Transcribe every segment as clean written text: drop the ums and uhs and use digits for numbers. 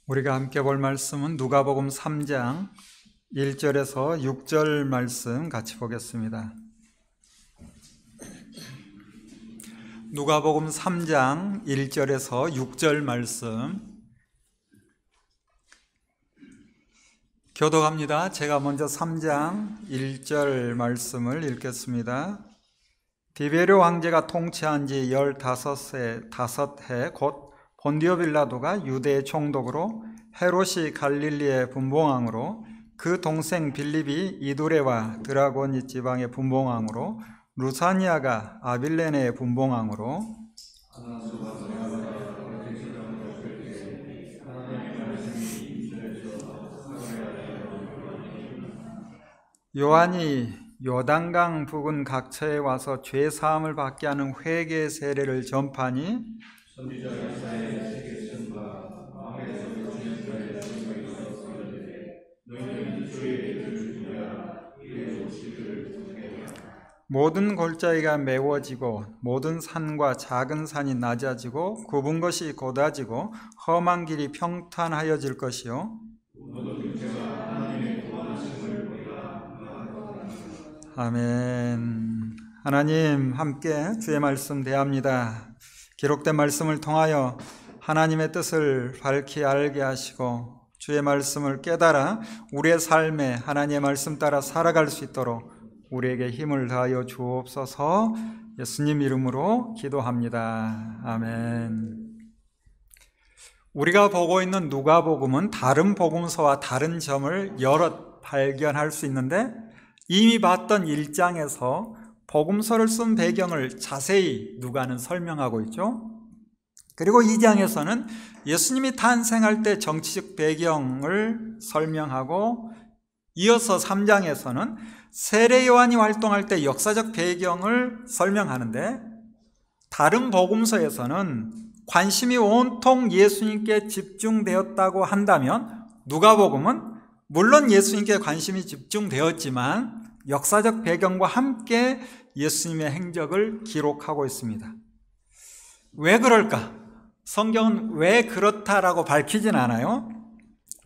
우리가 함께 볼 말씀은 누가복음 3장 1절에서 6절 말씀 같이 보겠습니다. 누가복음 3장 1절에서 6절 말씀 교독합니다. 제가 먼저 3장 1절 말씀을 읽겠습니다. 디베르 황제가 통치한 지 15해 곧 본디오 빌라도가 유대의 총독으로, 헤롯이 갈릴리의 분봉왕으로, 그 동생 빌립이 이두레와 드라고니 지방의 분봉왕으로, 루사니아가 아빌레네의 분봉왕으로, 요한이 요단강 부근 각처에 와서 죄 사함을 받게 하는 회개 세례를 전파하니 모든 골짜기가 메워지고 모든 산과 작은 산이 낮아지고 굽은 것이 곧아지고 험한 길이 평탄하여질 것이요 아멘. 하나님 함께 주의 말씀 대합니다. 기록된 말씀을 통하여 하나님의 뜻을 밝히 알게 하시고 주의 말씀을 깨달아 우리의 삶에 하나님의 말씀 따라 살아갈 수 있도록 우리에게 힘을 다하여 주옵소서. 예수님 이름으로 기도합니다. 아멘. 우리가 보고 있는 누가복음은 다른 복음서와 다른 점을 여럿 발견할 수 있는데 이미 봤던 1장에서 복음서를 쓴 배경을 자세히 누가는 설명하고 있죠. 그리고 2장에서는 예수님이 탄생할 때 정치적 배경을 설명하고 이어서 3장에서는 세례 요한이 활동할 때 역사적 배경을 설명하는데 다른 복음서에서는 관심이 온통 예수님께 집중되었다고 한다면 누가복음은 물론 예수님께 관심이 집중되었지만 역사적 배경과 함께 예수님의 행적을 기록하고 있습니다. 왜 그럴까? 성경은 왜 그렇다라고 밝히진 않아요.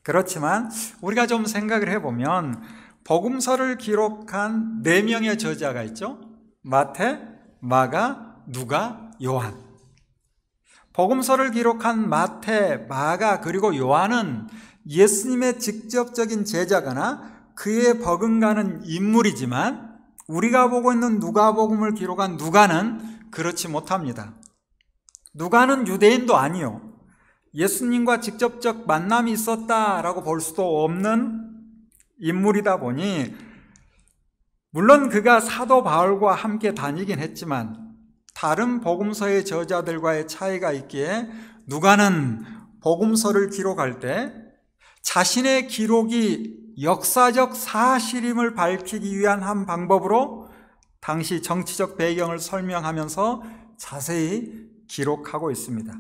그렇지만 우리가 좀 생각을 해보면 복음서를 기록한 4명의 저자가 있죠. 마태, 마가, 누가, 요한. 복음서를 기록한 마태, 마가 그리고 요한은 예수님의 직접적인 제자거나 그에 버금가는 인물이지만 우리가 보고 있는 누가복음을 기록한 누가는 그렇지 못합니다. 누가는 유대인도 아니요, 예수님과 직접적 만남이 있었다라고 볼 수도 없는 인물이다 보니 물론 그가 사도 바울과 함께 다니긴 했지만 다른 복음서의 저자들과의 차이가 있기에 누가는 복음서를 기록할 때 자신의 기록이 역사적 사실임을 밝히기 위한 한 방법으로 당시 정치적 배경을 설명하면서 자세히 기록하고 있습니다.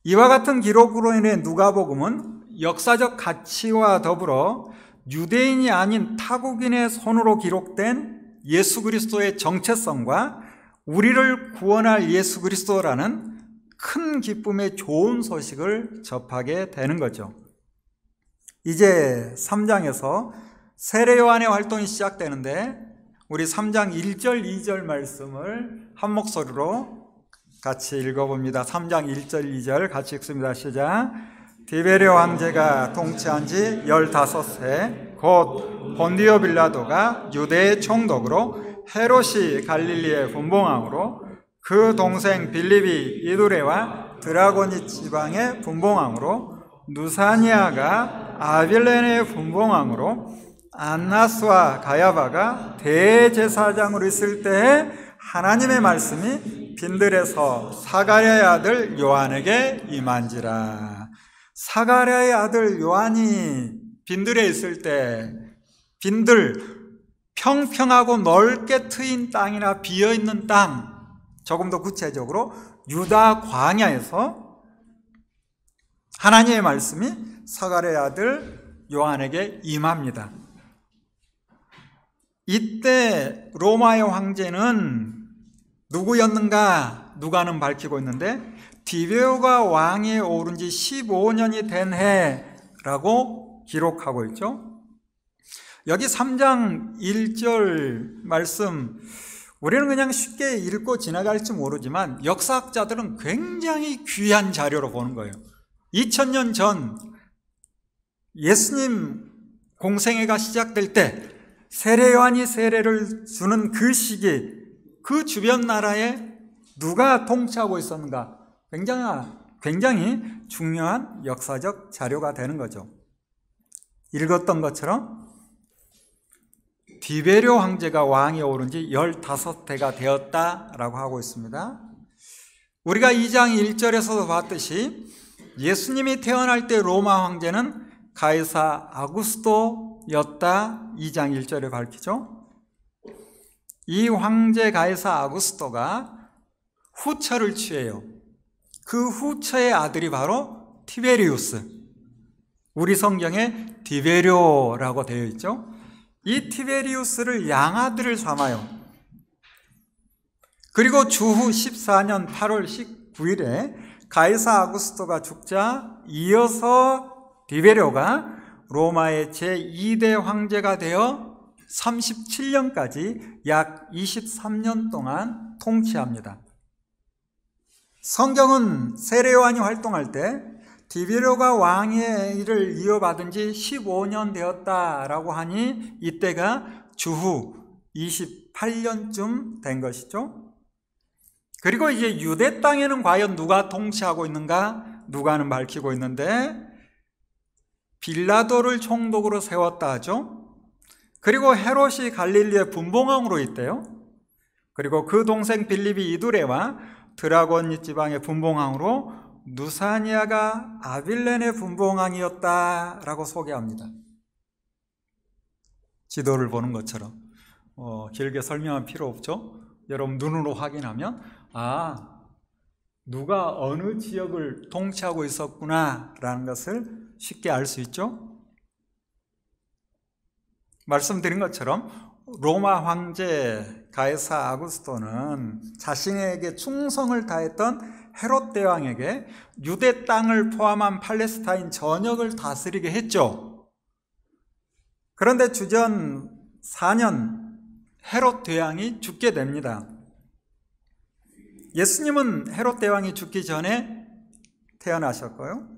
이와 같은 기록으로 인해 누가복음은 역사적 가치와 더불어 유대인이 아닌 타국인의 손으로 기록된 예수 그리스도의 정체성과 우리를 구원할 예수 그리스도라는 큰 기쁨의 좋은 소식을 접하게 되는 거죠. 이제 3장에서 세례 요한의 활동이 시작되는데 우리 3장 1절 2절 말씀을 한 목소리로 같이 읽어봅니다. 3장 1절 2절 같이 읽습니다. 시작. 디베르 황제가 통치한 지 15해 곧 본디오 빌라도가 유대의 총독으로, 헤롯이 갈릴리의 분봉왕으로, 그 동생 빌립이 이두레와 드라고니 지방의 분봉왕으로, 루사니아가 아빌레네의 분봉왕으로, 안나스와 가야바가 대제사장으로 있을 때에 하나님의 말씀이 빈들에서 사가랴의 아들 요한에게 임한지라. 사가랴의 아들 요한이 빈들에 있을 때 빈들, 평평하고 넓게 트인 땅이나 비어있는 땅, 조금 더 구체적으로 유다 광야에서 하나님의 말씀이 사가랴의 아들 요한에게 임합니다. 이때 로마의 황제는 누구였는가? 누가는 밝히고 있는데 디베료가 왕위에 오른 지 15년이 된 해라고 기록하고 있죠. 여기 3장 1절 말씀, 우리는 그냥 쉽게 읽고 지나갈지 모르지만 역사학자들은 굉장히 귀한 자료로 보는 거예요. 2000년 전 예수님 공생애가 시작될 때 세례 요한이 세례를 주는 그 시기, 그 주변 나라에 누가 통치하고 있었는가, 굉장히 중요한 역사적 자료가 되는 거죠. 읽었던 것처럼 디베료 황제가 왕에 오른 지 15해가 되었다라고 하고 있습니다. 우리가 2장 1절에서도 봤듯이 예수님이 태어날 때 로마 황제는 가이사 아구스토였다, 2장 1절에 밝히죠. 이 황제 가이사 아구스토가 후처를 취해요. 그 후처의 아들이 바로 티베리우스, 우리 성경에 디베료라고 되어 있죠. 이 티베리우스를 양아들을 삼아요. 그리고 주후 14년 8월 19일에 가이사 아구스토가 죽자 이어서 디베료가 로마의 제2대 황제가 되어 37년까지 약 23년 동안 통치합니다. 성경은 세례 요한이 활동할 때 디베료가 왕의 일을 이어받은 지 15년 되었다라고 하니 이때가 주후 28년쯤 된 것이죠. 그리고 이제 유대 땅에는 과연 누가 통치하고 있는가? 누가는 밝히고 있는데 빌라도를 총독으로 세웠다 하죠. 그리고 헤롯이 갈릴리의 분봉왕으로 있대요. 그리고 그 동생 빌립이 이두레와 드라곤 지방의 분봉왕으로 누사니아가 아빌렌의 분봉왕이었다라고 소개합니다. 지도를 보는 것처럼 길게 설명할 필요 없죠. 여러분 눈으로 확인하면 누가 어느 지역을 통치하고 있었구나라는 것을 쉽게 알 수 있죠. 말씀드린 것처럼 로마 황제 가이사 아구스토는 자신에게 충성을 다했던 헤롯 대왕에게 유대 땅을 포함한 팔레스타인 전역을 다스리게 했죠. 그런데 주전 4년 헤롯 대왕이 죽게 됩니다. 예수님은 헤롯 대왕이 죽기 전에 태어나셨고요.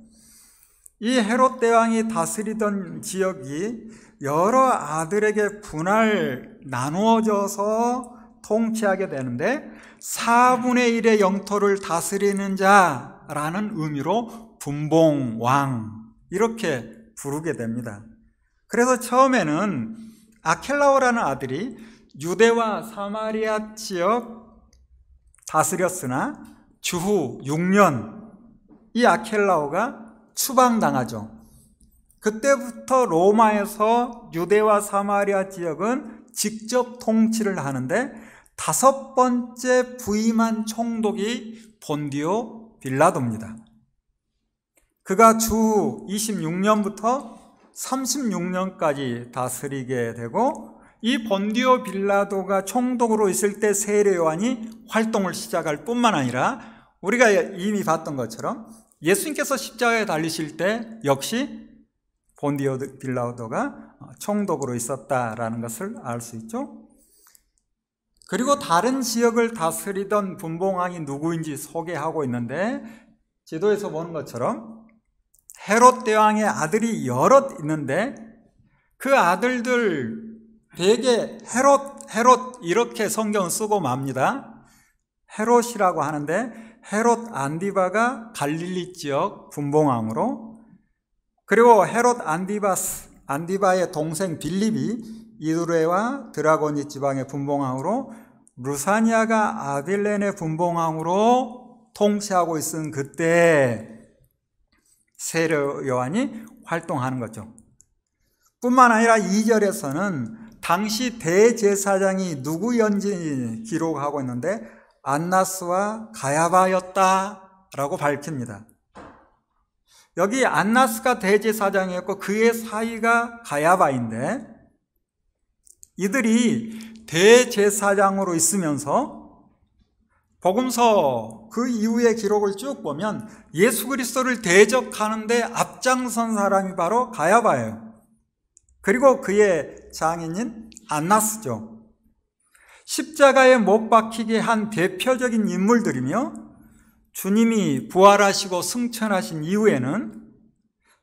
이 헤롯 대왕이 다스리던 지역이 여러 아들에게 분할 나누어져서 통치하게 되는데 4분의 1의 영토를 다스리는 자라는 의미로 분봉왕 이렇게 부르게 됩니다. 그래서 처음에는 아켈라오라는 아들이 유대와 사마리아 지역 다스렸으나 주후 6년 이 아켈라오가 추방당하죠. 그때부터 로마에서 유대와 사마리아 지역은 직접 통치를 하는데 5번째 부임한 총독이 본디오 빌라도입니다. 그가 주 26년부터 36년까지 다스리게 되고 이 본디오 빌라도가 총독으로 있을 때 세례 요한이 활동을 시작할 뿐만 아니라 우리가 이미 봤던 것처럼 예수님께서 십자가에 달리실 때 역시 본디오 빌라도가 총독으로 있었다라는 것을 알 수 있죠. 그리고 다른 지역을 다스리던 분봉왕이 누구인지 소개하고 있는데 지도에서 보는 것처럼 헤롯 대왕의 아들이 여럿 있는데 그 아들들 대개 헤롯 이렇게 성경은 쓰고 맙니다. 헤롯이라고 하는데 헤롯 안디바가 갈릴리 지역 분봉왕으로, 그리고 헤롯 안디바의 동생 빌립이 이두레와 드라고니 지방의 분봉왕으로, 루사니아가 아빌렌의 분봉왕으로 통치하고 있은 그때 세례 요한이 활동하는 거죠. 뿐만 아니라 2절에서는 당시 대제사장이 누구였는지 기록하고 있는데 안나스와 가야바였다라고 밝힙니다. 여기 안나스가 대제사장이었고 그의 사위가 가야바인데 이들이 대제사장으로 있으면서 복음서 그 이후의 기록을 쭉 보면 예수 그리스도를 대적하는데 앞장선 사람이 바로 가야바예요. 그리고 그의 장인인 안나스죠. 십자가에 못 박히게 한 대표적인 인물들이며 주님이 부활하시고 승천하신 이후에는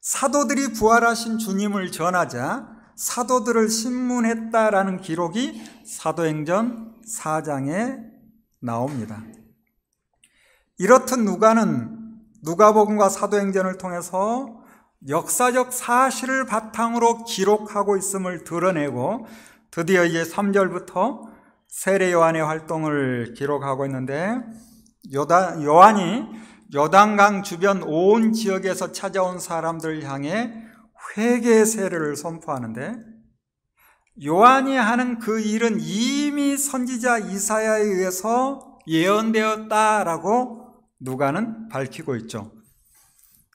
사도들이 부활하신 주님을 전하자 사도들을 신문했다라는 기록이 사도행전 4장에 나옵니다. 이렇듯 누가는 누가복음과 사도행전을 통해서 역사적 사실을 바탕으로 기록하고 있음을 드러내고 드디어 이제 3절부터 세례 요한의 활동을 기록하고 있는데 요한이 요단강 주변 온 지역에서 찾아온 사람들을 향해 회개 세례를 선포하는데 요한이 하는 그 일은 이미 선지자 이사야에 의해서 예언되었다라고 누가는 밝히고 있죠.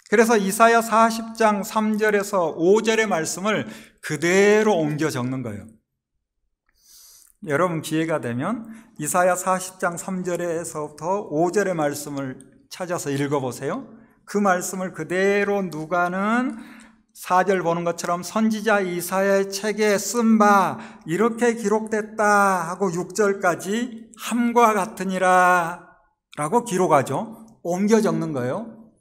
그래서 이사야 40장 3절에서 5절의 말씀을 그대로 옮겨 적는 거예요. 여러분 기회가 되면 이사야 40장 3절에서부터 5절의 말씀을 찾아서 읽어보세요. 그 말씀을 그대로 누가는 4절 보는 것처럼 선지자 이사야의 책에 쓴 바 이렇게 기록됐다 하고 6절까지 함과 같으니라 라고 기록하죠. 옮겨 적는 거예요.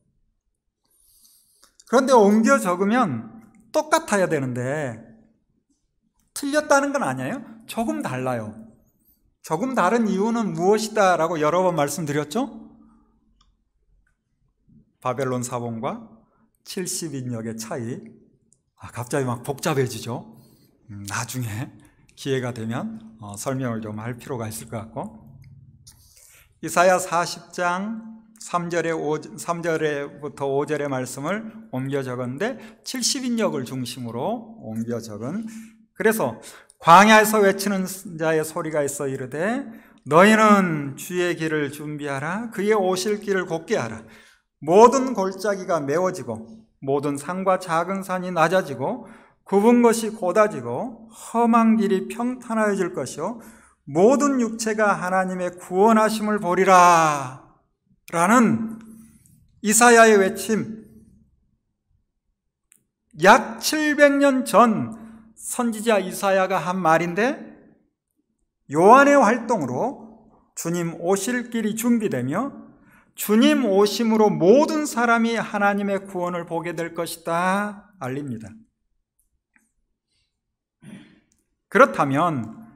그런데 옮겨 적으면 똑같아야 되는데 틀렸다는 건 아니에요. 조금 달라요. 조금 다른 이유는 무엇이다 라고 여러 번 말씀드렸죠. 바벨론 사본과 70인역의 차이. 갑자기 막 복잡해지죠. 나중에 기회가 되면 설명을 좀 할 필요가 있을 것 같고, 이사야 40장 3절부터 5절의 말씀을 옮겨 적었는데 70인역을 중심으로 옮겨 적은, 그래서 광야에서 외치는 자의 소리가 있어 이르되 너희는 주의 길을 준비하라. 그의 오실 길을 곧게 하라. 모든 골짜기가 메워지고 모든 산과 작은 산이 낮아지고 굽은 것이 곧아지고 험한 길이 평탄하여질 것이요 모든 육체가 하나님의 구원하심을 보리라 라는 이사야의 외침, 약 700년 전 선지자 이사야가 한 말인데 요한의 활동으로 주님 오실 길이 준비되며 주님 오심으로 모든 사람이 하나님의 구원을 보게 될 것이다 알립니다. 그렇다면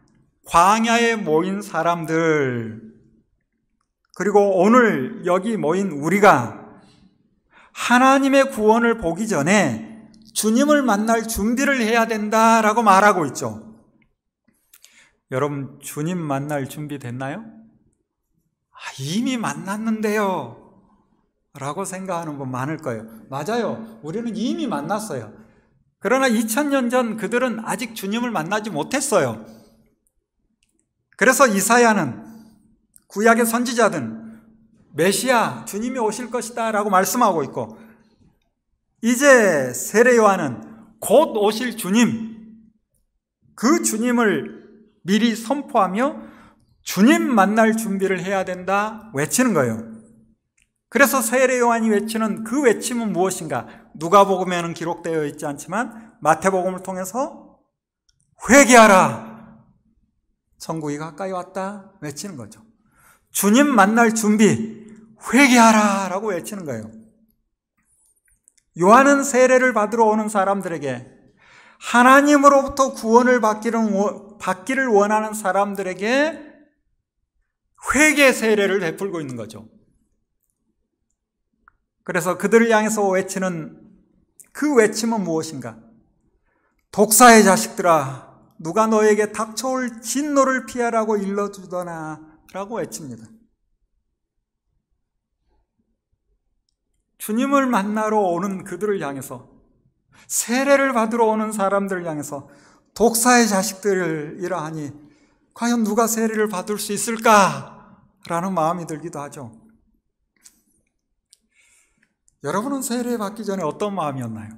광야에 모인 사람들, 그리고 오늘 여기 모인 우리가 하나님의 구원을 보기 전에 주님을 만날 준비를 해야 된다라고 말하고 있죠. 여러분, 주님 만날 준비 됐나요? 이미 만났는데요 라고 생각하는 분 많을 거예요. 맞아요. 우리는 이미 만났어요. 그러나 2000년 전 그들은 아직 주님을 만나지 못했어요. 그래서 이사야는, 구약의 선지자든 메시아, 주님이 오실 것이다 라고 말씀하고 있고, 이제 세례 요한은 곧 오실 주님, 그 주님을 미리 선포하며 주님 만날 준비를 해야 된다 외치는 거예요. 그래서 세례 요한이 외치는 그 외침은 무엇인가? 누가복음에는 기록되어 있지 않지만 마태복음을 통해서 회개하라, 천국이 가까이 왔다 외치는 거죠. 주님 만날 준비, 회개하라 라고 외치는 거예요. 요한은 세례를 받으러 오는 사람들에게, 하나님으로부터 구원을 받기를 원하는 사람들에게 회개 세례를 베풀고 있는 거죠. 그래서 그들을 향해서 외치는 그 외침은 무엇인가? 독사의 자식들아, 누가 너에게 닥쳐올 진노를 피하라고 일러주더나 라고 외칩니다. 주님을 만나러 오는 그들을 향해서, 세례를 받으러 오는 사람들을 향해서 독사의 자식들이라 하니 과연 누가 세례를 받을 수 있을까라는 마음이 들기도 하죠. 여러분은 세례 받기 전에 어떤 마음이었나요?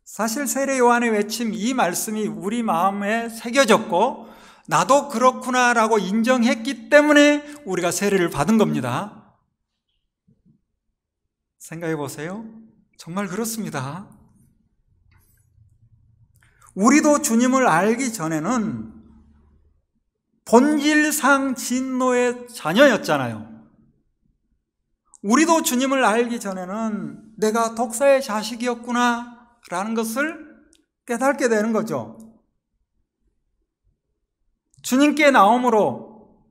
사실 세례 요한의 외침, 이 말씀이 우리 마음에 새겨졌고 나도 그렇구나라고 인정했기 때문에 우리가 세례를 받은 겁니다. 생각해 보세요. 정말 그렇습니다. 우리도 주님을 알기 전에는 본질상 진노의 자녀였잖아요. 우리도 주님을 알기 전에는 내가 독사의 자식이었구나 라는 것을 깨닫게 되는 거죠. 주님께 나옴으로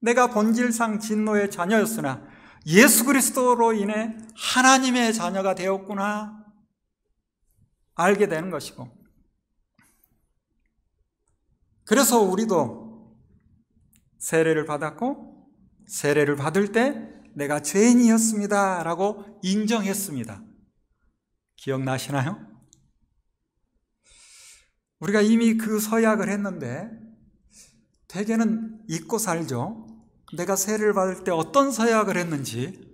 내가 본질상 진노의 자녀였으나 예수 그리스도로 인해 하나님의 자녀가 되었구나 알게 되는 것이고, 그래서 우리도 세례를 받았고 세례를 받을 때 내가 죄인이었습니다 라고 인정했습니다. 기억나시나요? 우리가 이미 그 서약을 했는데 대개는 잊고 살죠. 내가 세례를 받을 때 어떤 서약을 했는지.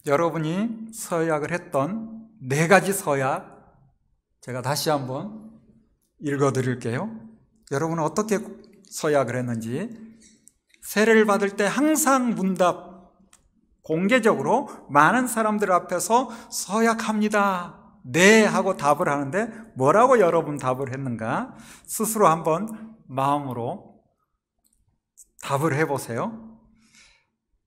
여러분이 서약을 했던 4가지 서약 제가 다시 한번 읽어드릴게요. 여러분은 어떻게 서약을 했는지. 세례를 받을 때 항상 문답 공개적으로 많은 사람들 앞에서 서약합니다. 네 하고 답을 하는데 뭐라고 여러분 답을 했는가? 스스로 한번 마음으로 답을 해보세요.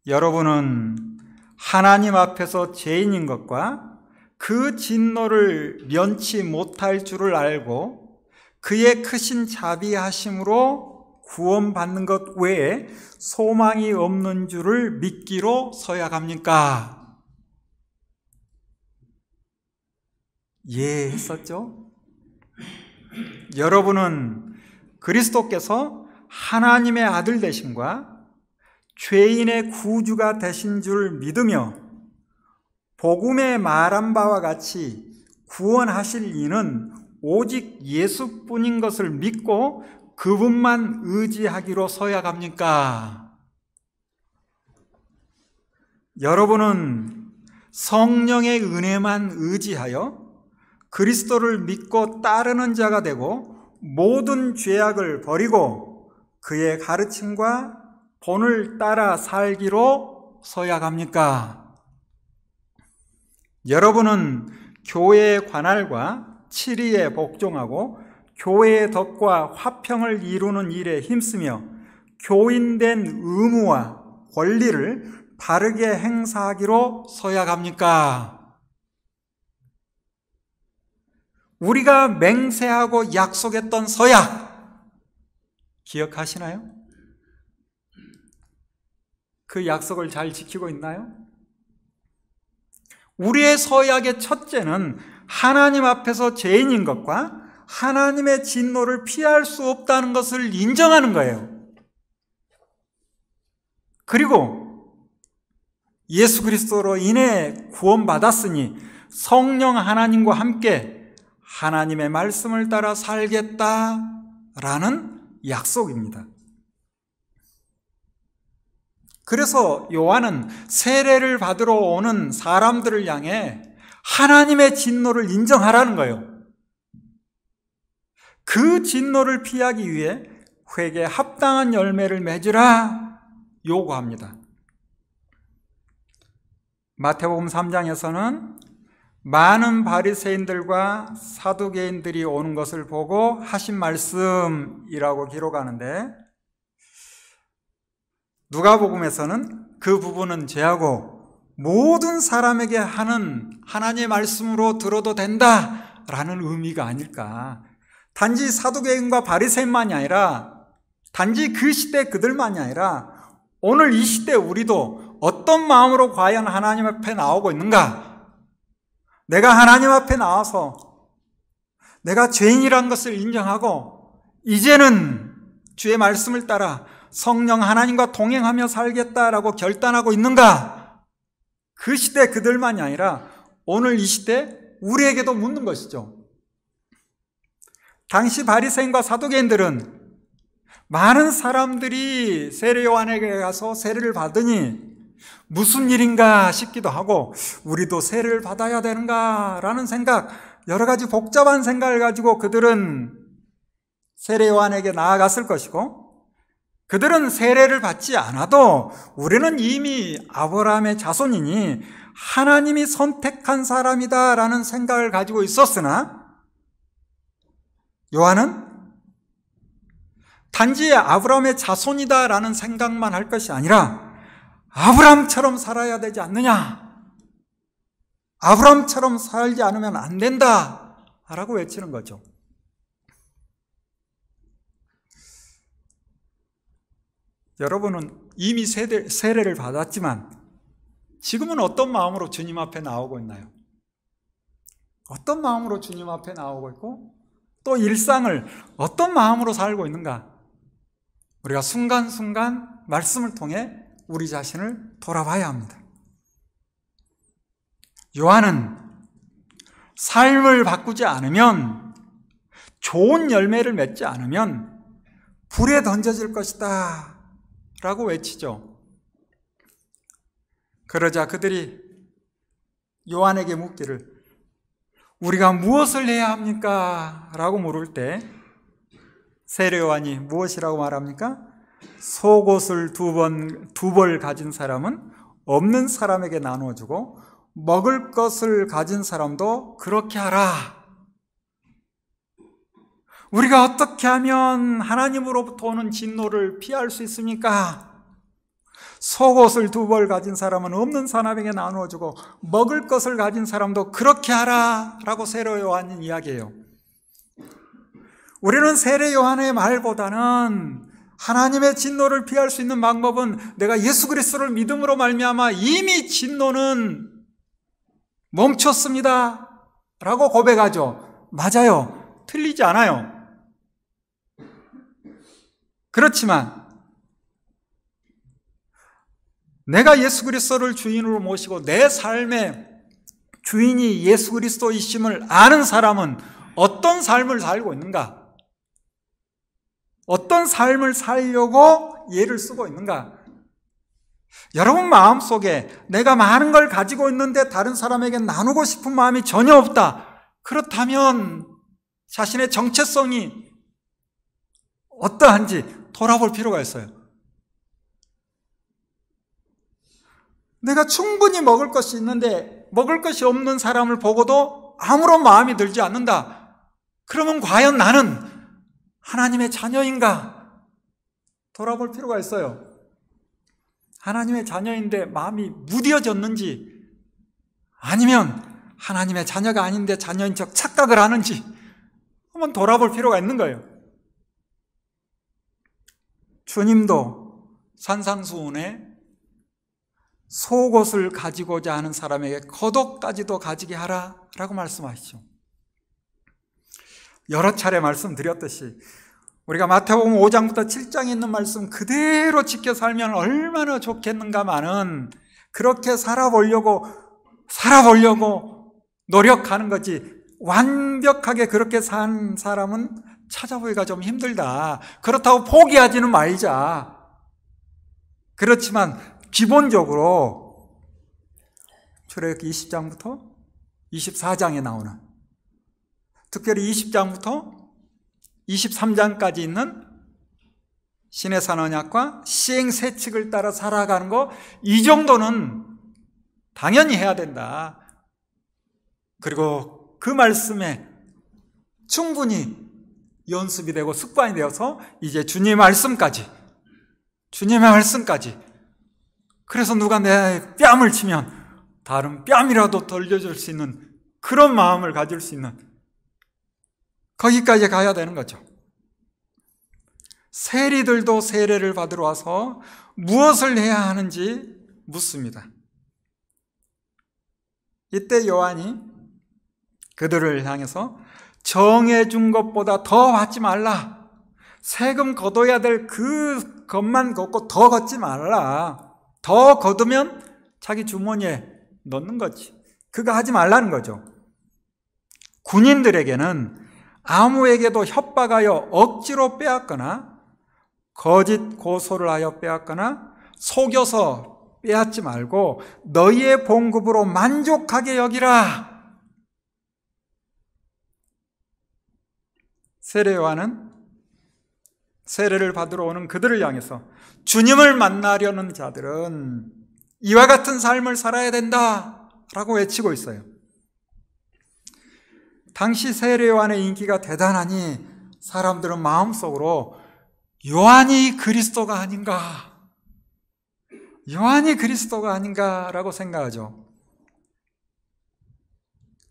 여러분은 하나님 앞에서 죄인인 것과 그 진노를 면치 못할 줄을 알고 그의 크신 자비하심으로 구원받는 것 외에 소망이 없는 줄을 믿기로 서약합니까? 예 했었죠? 여러분은 그리스도께서 하나님의 아들 되심과 죄인의 구주가 되신 줄 믿으며 복음에 말한 바와 같이 구원하실 이는 오직 예수뿐인 것을 믿고 그분만 의지하기로 서약합니까? 여러분은 성령의 은혜만 의지하여 그리스도를 믿고 따르는 자가 되고 모든 죄악을 버리고 그의 가르침과 본을 따라 살기로 서약합니까? 여러분은 교회의 관할과 치리에 복종하고 교회의 덕과 화평을 이루는 일에 힘쓰며 교인된 의무와 권리를 바르게 행사하기로 서약합니까? 우리가 맹세하고 약속했던 서약 기억하시나요? 그 약속을 잘 지키고 있나요? 우리의 서약의 첫째는 하나님 앞에서 죄인인 것과 하나님의 진노를 피할 수 없다는 것을 인정하는 거예요. 그리고 예수 그리스도로 인해 구원받았으니 성령 하나님과 함께 하나님의 말씀을 따라 살겠다라는 약속입니다. 그래서 요한은 세례를 받으러 오는 사람들을 향해 하나님의 진노를 인정하라는 거예요. 그 진노를 피하기 위해 회개에 합당한 열매를 맺으라 요구합니다. 마태복음 3장에서는 많은 바리새인들과 사두개인들이 오는 것을 보고 하신 말씀이라고 기록하는데, 누가복음에서는 그 부분은 제하고 모든 사람에게 하는 하나님의 말씀으로 들어도 된다라는 의미가 아닐까. 단지 사두개인과 바리새인만이 아니라, 단지 그 시대 그들만이 아니라 오늘 이 시대 우리도 어떤 마음으로 과연 하나님 앞에 나오고 있는가? 내가 하나님 앞에 나와서 내가 죄인이란 것을 인정하고 이제는 주의 말씀을 따라 성령 하나님과 동행하며 살겠다라고 결단하고 있는가? 그 시대 그들만이 아니라 오늘 이 시대 우리에게도 묻는 것이죠. 당시 바리새인과 사두개인들은 많은 사람들이 세례 요한에게 가서 세례를 받으니 무슨 일인가 싶기도 하고 우리도 세례를 받아야 되는가라는 생각, 여러 가지 복잡한 생각을 가지고 그들은 세례 요한에게 나아갔을 것이고, 그들은 세례를 받지 않아도 우리는 이미 아브라함의 자손이니 하나님이 선택한 사람이다라는 생각을 가지고 있었으나, 요한은 단지 아브라함의 자손이다라는 생각만 할 것이 아니라 아브라함처럼 살아야 되지 않느냐, 아브라함처럼 살지 않으면 안 된다라고 외치는 거죠. 여러분은 이미 세례를 받았지만 지금은 어떤 마음으로 주님 앞에 나오고 있나요? 어떤 마음으로 주님 앞에 나오고 있고 또 일상을 어떤 마음으로 살고 있는가? 우리가 순간순간 말씀을 통해 우리 자신을 돌아봐야 합니다. 요한은 삶을 바꾸지 않으면, 좋은 열매를 맺지 않으면 불에 던져질 것이다 라고 외치죠. 그러자 그들이 요한에게 묻기를 우리가 무엇을 해야 합니까? 라고 물을 때 세례 요한이 무엇이라고 말합니까? 속옷을 두 벌 가진 사람은 없는 사람에게 나눠주고 먹을 것을 가진 사람도 그렇게 하라. 우리가 어떻게 하면 하나님으로부터 오는 진노를 피할 수 있습니까? 속옷을 두 벌 가진 사람은 없는 사람에게 나누어주고 먹을 것을 가진 사람도 그렇게 하라 라고 세례 요한은 이야기해요. 우리는 세례 요한의 말보다는 하나님의 진노를 피할 수 있는 방법은 내가 예수 그리스도를 믿음으로 말미암아 이미 진노는 멈췄습니다 라고 고백하죠. 맞아요. 틀리지 않아요. 그렇지만 내가 예수 그리스도를 주인으로 모시고 내 삶의 주인이 예수 그리스도이심을 아는 사람은 어떤 삶을 살고 있는가? 어떤 삶을 살려고 예를 쓰고 있는가? 여러분 마음속에 내가 많은 걸 가지고 있는데 다른 사람에게 나누고 싶은 마음이 전혀 없다. 그렇다면 자신의 정체성이 어떠한지 돌아볼 필요가 있어요. 내가 충분히 먹을 것이 있는데 먹을 것이 없는 사람을 보고도 아무런 마음이 들지 않는다. 그러면 과연 나는 하나님의 자녀인가? 돌아볼 필요가 있어요. 하나님의 자녀인데 마음이 무뎌졌는지, 아니면 하나님의 자녀가 아닌데 자녀인 척 착각을 하는지 한번 돌아볼 필요가 있는 거예요. 주님도 산상수훈에 속옷을 가지고자 하는 사람에게 겉옷까지도 가지게 하라 라고 말씀하시죠. 여러 차례 말씀드렸듯이 우리가 마태복음 5장부터 7장에 있는 말씀 그대로 지켜 살면 얼마나 좋겠는가마는 그렇게 살아보려고 노력하는 거지 완벽하게 그렇게 산 사람은 찾아보기가 좀 힘들다. 그렇다고 포기하지는 말자. 그렇지만 기본적으로 출애굽기 20장부터 24장에 나오는, 특별히 20장부터 23장까지 있는 신의 산 언약과 시행세칙을 따라 살아가는 거, 이 정도는 당연히 해야 된다. 그리고 그 말씀에 충분히 연습이 되고 습관이 되어서 이제 주님의 말씀까지, 그래서 누가 내 뺨을 치면 다른 뺨이라도 돌려줄 수 있는 그런 마음을 가질 수 있는, 거기까지 가야 되는 거죠. 세리들도 세례를 받으러 와서 무엇을 해야 하는지 묻습니다. 이때 요한이 그들을 향해서 정해준 것보다 더 받지 말라. 세금 걷어야 될 그 것만 걷고 더 걷지 말라. 더 걷으면 자기 주머니에 넣는 거지. 그거 하지 말라는 거죠. 군인들에게는 아무에게도 협박하여 억지로 빼앗거나 거짓 고소를 하여 빼앗거나 속여서 빼앗지 말고 너희의 봉급으로 만족하게 여기라. 세례 요한은 세례를 받으러 오는 그들을 향해서 주님을 만나려는 자들은 이와 같은 삶을 살아야 된다라고 외치고 있어요. 당시 세례 요한의 인기가 대단하니 사람들은 마음속으로 요한이 그리스도가 아닌가, 요한이 그리스도가 아닌가라고 생각하죠.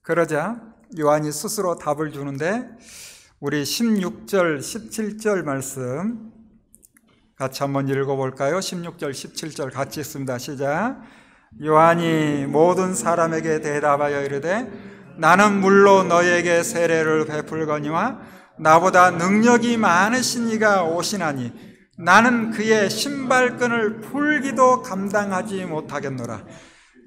그러자 요한이 스스로 답을 주는데 우리 16절, 17절 말씀 같이 한번 읽어볼까요? 16절, 17절 같이 읽습니다. 시작. 요한이 모든 사람에게 대답하여 이르되 나는 물로 너희에게 세례를 베풀거니와 나보다 능력이 많으신 이가 오시나니 나는 그의 신발끈을 풀기도 감당하지 못하겠노라.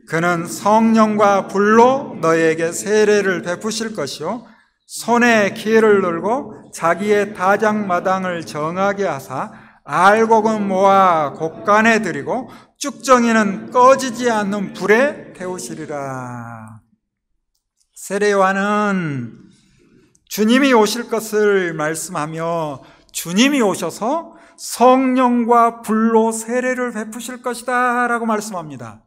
그는 성령과 불로 너희에게 세례를 베푸실 것이요 손에 기를 들고 자기의 다장마당을 정하게 하사 알곡은 모아 곡간에 들이고 쭉정이는 꺼지지 않는 불에 태우시리라. 세례 요한은 주님이 오실 것을 말씀하며 주님이 오셔서 성령과 불로 세례를 베푸실 것이다 라고 말씀합니다.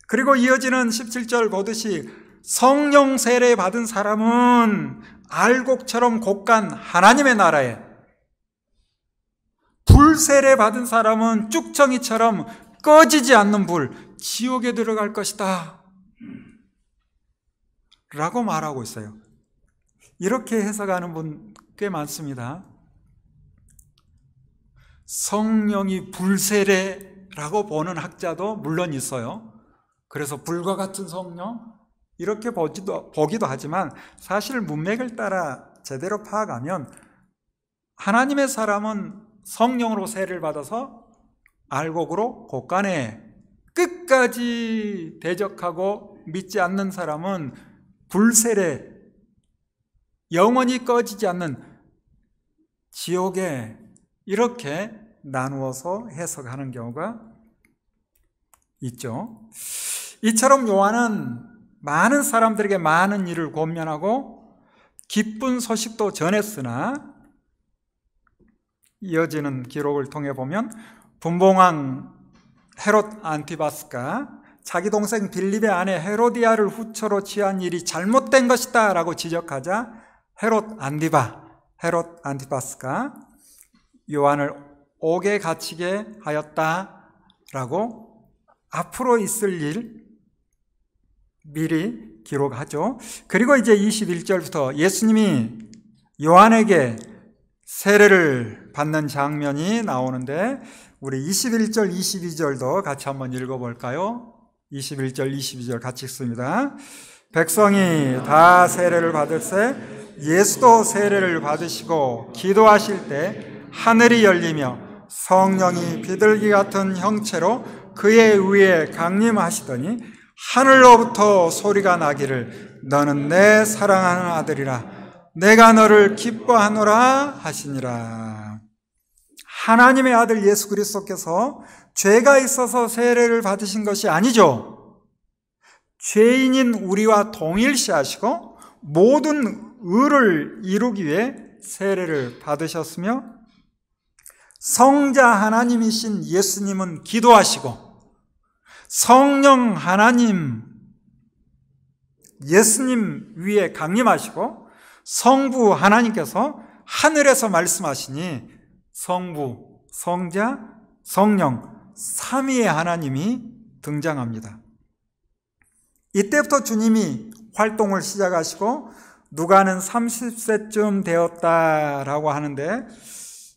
그리고 이어지는 17절 보듯이 성령 세례 받은 사람은 알곡처럼 곡간 하나님의 나라에, 불 세례 받은 사람은 쭉정이처럼 꺼지지 않는 불, 지옥에 들어갈 것이다 라고 말하고 있어요. 이렇게 해석하는 분 꽤 많습니다. 성령이 불세례라고 보는 학자도 물론 있어요. 그래서 불과 같은 성령 이렇게 보기도 하지만 사실 문맥을 따라 제대로 파악하면 하나님의 사람은 성령으로 세례를 받아서 알곡으로 곡간에 끝까지 대적하고 믿지 않는 사람은 불세례, 영원히 꺼지지 않는 지옥에 이렇게 나누어서 해석하는 경우가 있죠. 이처럼 요한은 많은 사람들에게 많은 일을 권면하고 기쁜 소식도 전했으나 이어지는 기록을 통해 보면 분봉왕 헤롯 안티바스가 자기 동생 빌립의 아내 헤로디아를 후처로 취한 일이 잘못된 것이다 라고 지적하자 헤롯 안티바스가 요한을 옥에 갇히게 하였다라고 앞으로 있을 일 미리 기록하죠. 그리고 이제 21절부터 예수님이 요한에게 세례를 받는 장면이 나오는데 우리 21절, 22절도 같이 한번 읽어볼까요? 21절, 22절 같이 읽습니다. 백성이 다 세례를 받을세 예수도 세례를 받으시고 기도하실 때 하늘이 열리며 성령이 비둘기 같은 형체로 그의 위에 강림하시더니 하늘로부터 소리가 나기를 너는 내 사랑하는 아들이라 내가 너를 기뻐하노라 하시니라. 하나님의 아들 예수 그리스도께서 죄가 있어서 세례를 받으신 것이 아니죠. 죄인인 우리와 동일시하시고 모든 의를 이루기 위해 세례를 받으셨으며 성자 하나님이신 예수님은 기도하시고 성령 하나님 예수님 위에 강림하시고 성부 하나님께서 하늘에서 말씀하시니 성부, 성자, 성령 삼위의 하나님이 등장합니다. 이때부터 주님이 활동을 시작하시고 누가는 30세쯤 되었다라고 하는데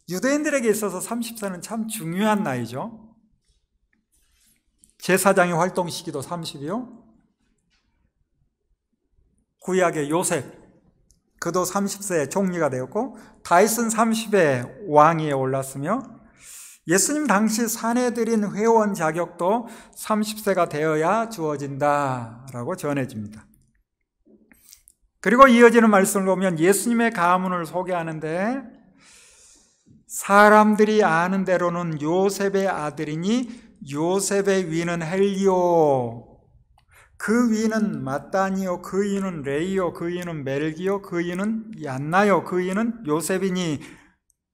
유대인들에게 있어서 30세는 참 중요한 나이죠. 제사장의 활동 시기도 30이요. 구약의 요셉, 그도 30세에 총리가 되었고 다윗은 30에 왕위에 올랐으며 예수님 당시 사내들인 회원 자격도 30세가 되어야 주어진다라고 전해집니다. 그리고 이어지는 말씀을 보면 예수님의 가문을 소개하는데 사람들이 아는 대로는 요셉의 아들이니 요셉의 위는 헬리오 그 위는 마따니요, 그 위는 레이요, 그 위는 멜기요, 그 위는 얀나요, 그 위는 요셉이니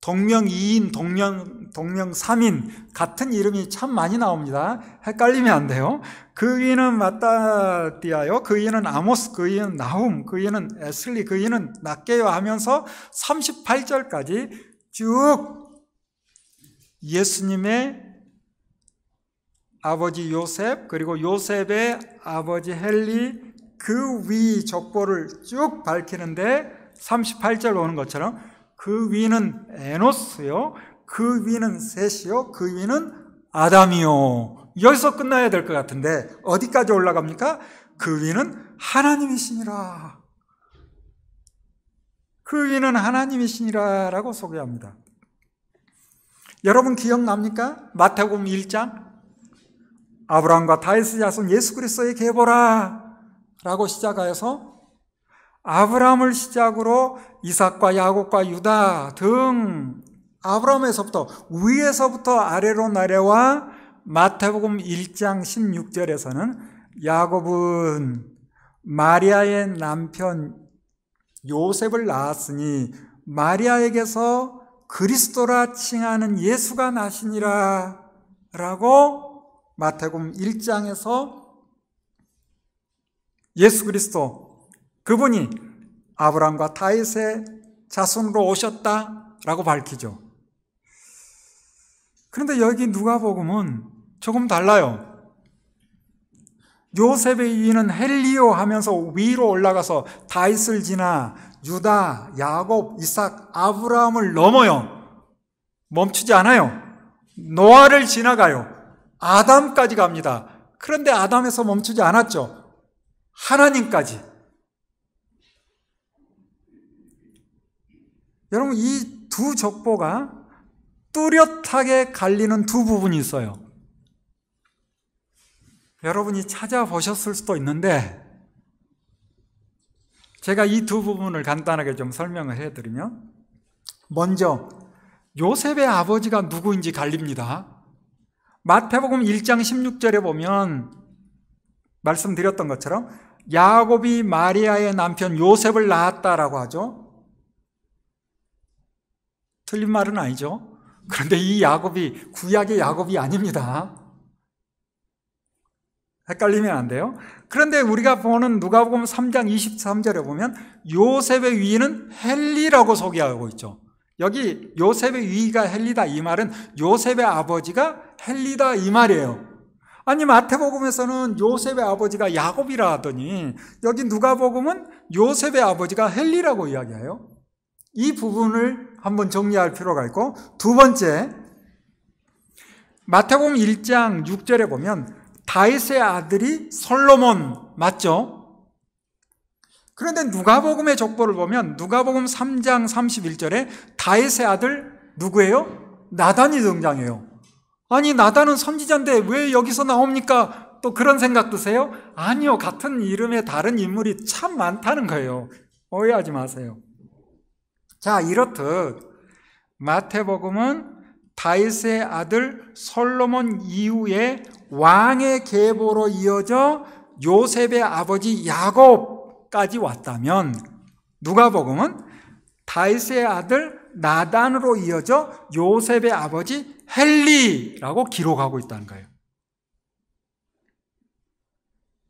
동명이인, 동명삼인 같은 이름이 참 많이 나옵니다. 헷갈리면 안 돼요. 그 위는 마따디아요, 그 위는 아모스, 그 위는 나훔, 그 위는 에슬리, 그 위는 낫게요 하면서 38절까지 쭉 예수님의 아버지 요셉, 그리고 요셉의 아버지 헬리, 그 위 족보를 쭉 밝히는데 38절 오는 것처럼 그 위는 에노스요, 그 위는 셋이요, 그 위는 아담이요. 여기서 끝나야 될 것 같은데 어디까지 올라갑니까? 그 위는 하나님이시니라. 그 위는 하나님이시니라 라고 소개합니다. 여러분 기억납니까? 마태복음 1장 아브라함과 다윗의 자손 예수 그리스도의 계보라 라고 시작하여서 아브라함을 시작으로 이삭과 야곱과 유다 등 아브라함에서부터 위에서부터 아래로 내려와 마태복음 1장 16절에서는 야곱은 마리아의 남편 요셉을 낳았으니 마리아에게서 그리스도라 칭하는 예수가 나시니라 라고 마태복음 1장에서 예수 그리스도 그분이 아브라함과 다윗의 자손으로 오셨다라고 밝히죠. 그런데 여기 누가복음은 조금 달라요. 요셉의 위는 헬리오 하면서 위로 올라가서 다윗을 지나 유다, 야곱, 이삭, 아브라함을 넘어요. 멈추지 않아요. 노아를 지나가요. 아담까지 갑니다. 그런데 아담에서 멈추지 않았죠. 하나님까지. 여러분, 이 두 족보가 뚜렷하게 갈리는 두 부분이 있어요. 여러분이 찾아보셨을 수도 있는데 제가 이 두 부분을 간단하게 좀 설명을 해드리면, 먼저 요셉의 아버지가 누구인지 갈립니다. 마태복음 1장 16절에 보면 말씀드렸던 것처럼 야곱이 마리아의 남편 요셉을 낳았다라고 하죠. 틀린 말은 아니죠. 그런데 이 야곱이 구약의 야곱이 아닙니다. 헷갈리면 안 돼요. 그런데 우리가 보는 누가복음 3장 23절에 보면 요셉의 위는 헬리라고 소개하고 있죠. 여기 요셉의 위가 헬리다 이 말은 요셉의 아버지가 헬리다 이 말이에요. 아니 마태복음에서는 요셉의 아버지가 야곱이라 하더니 여기 누가복음은 요셉의 아버지가 헬리라고 이야기해요. 이 부분을 한번 정리할 필요가 있고, 두 번째, 마태복음 1장 6절에 보면 다윗의 아들이 솔로몬 맞죠? 그런데 누가복음의 족보를 보면 누가복음 3장 31절에 다윗의 아들 누구예요? 나단이 등장해요. 아니 나단은 선지자인데 왜 여기서 나옵니까? 또 그런 생각 드세요? 아니요, 같은 이름의 다른 인물이 참 많다는 거예요. 오해하지 마세요. 자, 이렇듯 마태복음은 다윗의 아들 솔로몬 이후에 왕의 계보로 이어져 요셉의 아버지 야곱까지 왔다면, 누가복음은 다윗의 아들 나단으로 이어져 요셉의 아버지 헬리라고 기록하고 있다는 거예요.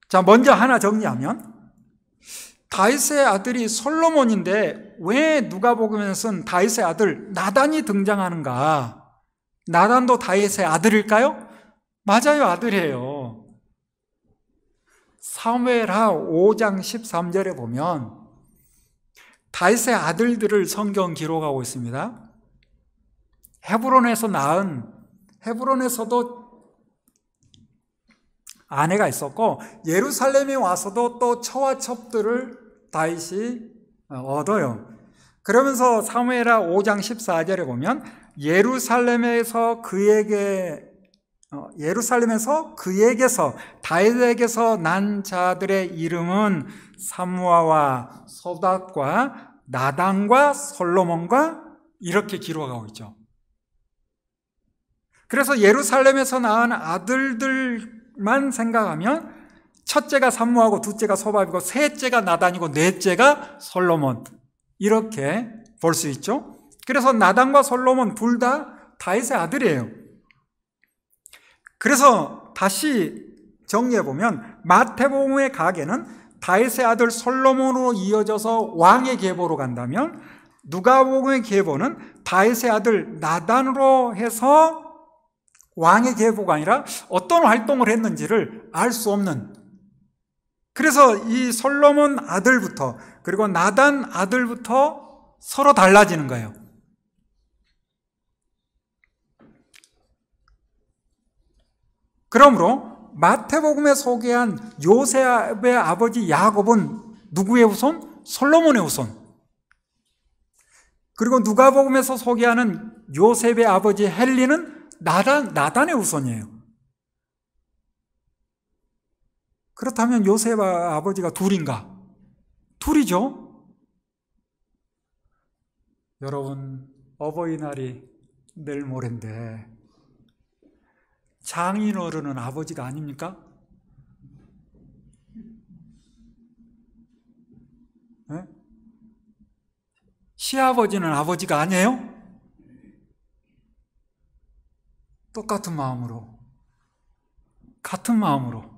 자, 먼저 하나 정리하면 다윗의 아들이 솔로몬인데 왜 누가복음에서는 다윗의 아들 나단이 등장하는가? 나단도 다윗의 아들일까요? 맞아요, 아들이에요. 사무엘하 5장 13절에 보면 다윗의 아들들을 성경 기록하고 있습니다. 헤브론에서 낳은, 헤브론에서도 아내가 있었고 예루살렘에 와서도 또 처와 첩들을 다윗이 얻어요. 그러면서 사무엘하 5장 14절에 보면 예루살렘에서 그에게서 다윗에게서 난 자들의 이름은 삼무아와 소닷과 나단과 솔로몬과 이렇게 기록하고 있죠. 그래서 예루살렘에서 낳은 아들들만 생각하면 첫째가 삼무하고 둘째가 소밥이고 셋째가 나단이고 넷째가 솔로몬, 이렇게 볼 수 있죠. 그래서 나단과 솔로몬 둘 다 다윗의 아들이에요. 그래서 다시 정리해보면 마태복음의 가계는 다윗의 아들 솔로몬으로 이어져서 왕의 계보로 간다면 누가복음의 계보는 다윗의 아들 나단으로 해서 왕의 계보가 아니라 어떤 활동을 했는지를 알 수 없는, 그래서 이 솔로몬 아들부터 그리고 나단 아들부터 서로 달라지는 거예요. 그러므로 마태복음에 소개한 요셉의 아버지 야곱은 누구의 후손? 솔로몬의 후손. 그리고 누가복음에서 소개하는 요셉의 아버지 헬리는 나단의 후손이에요. 그렇다면 요셉의 아버지가 둘인가? 둘이죠. 여러분, 어버이날이 내일 모레인데 장인어른은 아버지가 아닙니까? 네? 시아버지는 아버지가 아니에요? 똑같은 마음으로, 같은 마음으로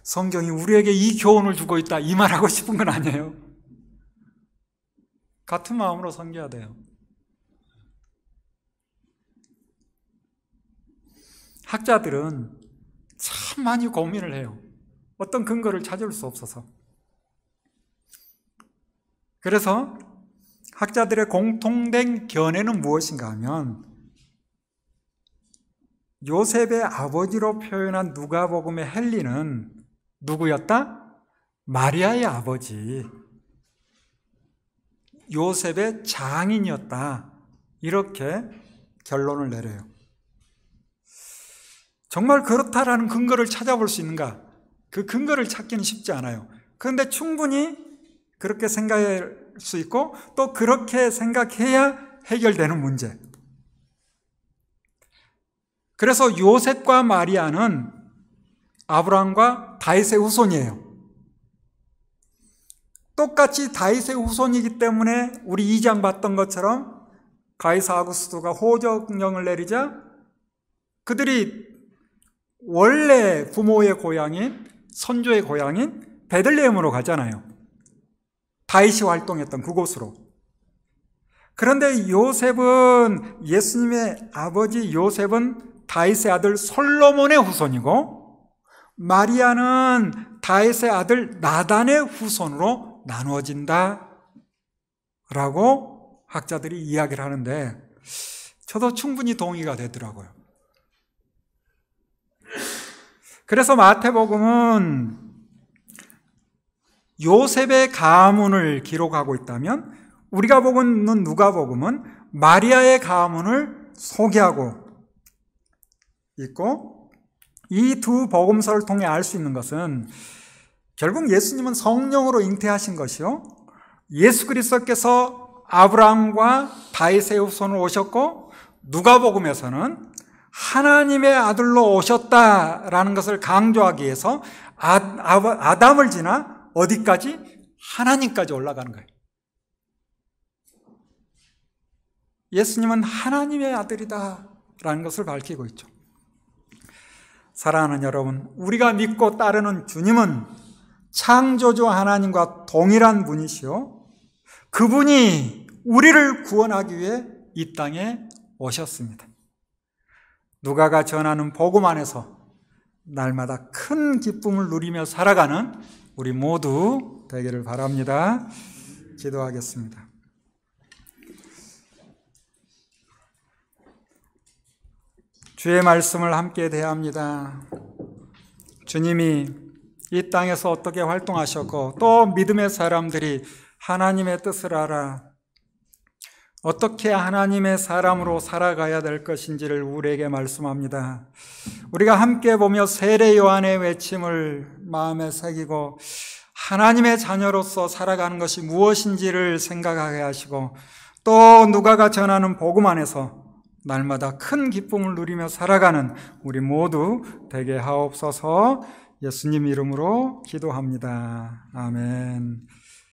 성경이 우리에게 이 교훈을 주고 있다, 이 말하고 싶은 건 아니에요. 같은 마음으로 섬겨야 돼요. 학자들은 참 많이 고민을 해요. 어떤 근거를 찾을 수 없어서. 그래서 학자들의 공통된 견해는 무엇인가 하면 요셉의 아버지로 표현한 누가복음의 헬리는 누구였다? 마리아의 아버지, 요셉의 장인이었다, 이렇게 결론을 내려요. 정말 그렇다라는 근거를 찾아볼 수 있는가? 그 근거를 찾기는 쉽지 않아요. 그런데 충분히 그렇게 생각할 수 있고 또 그렇게 생각해야 해결되는 문제. 그래서 요셉과 마리아는 아브라함과 다윗의 후손이에요. 똑같이 다윗의 후손이기 때문에 우리 2장 봤던 것처럼 가이사 아구스토가 호적령을 내리자 그들이 원래 부모의 고향인, 선조의 고향인 베들레헴으로 가잖아요. 다윗이 활동했던 그곳으로. 그런데 요셉은, 예수님의 아버지 요셉은 다윗의 아들 솔로몬의 후손이고 마리아는 다윗의 아들 나단의 후손으로 나누어진다 라고 학자들이 이야기를 하는데 저도 충분히 동의가 되더라고요. 그래서 마태복음은 요셉의 가문을 기록하고 있다면 우리가 보고 있는 누가복음은 마리아의 가문을 소개하고 있고, 이 두 복음서를 통해 알 수 있는 것은 결국 예수님은 성령으로 잉태하신 것이요, 예수 그리스도께서 아브라함과 다윗의 후손으로 오셨고 누가복음에서는 하나님의 아들로 오셨다라는 것을 강조하기 위해서 아담을 지나 어디까지? 하나님까지 올라가는 거예요. 예수님은 하나님의 아들이다라는 것을 밝히고 있죠. 사랑하는 여러분, 우리가 믿고 따르는 주님은 창조주 하나님과 동일한 분이시요, 그분이 우리를 구원하기 위해 이 땅에 오셨습니다. 누가가 전하는 복음 안에서 날마다 큰 기쁨을 누리며 살아가는 우리 모두 되기를 바랍니다. 기도하겠습니다. 주의 말씀을 함께 대합니다. 주님이 이 땅에서 어떻게 활동하셨고 또 믿음의 사람들이 하나님의 뜻을 알아 어떻게 하나님의 사람으로 살아가야 될 것인지를 우리에게 말씀합니다. 우리가 함께 보며 세례 요한의 외침을 마음에 새기고 하나님의 자녀로서 살아가는 것이 무엇인지를 생각하게 하시고 또 누가가 전하는 복음 안에서 날마다 큰 기쁨을 누리며 살아가는 우리 모두 되게 하옵소서. 예수님 이름으로 기도합니다. 아멘.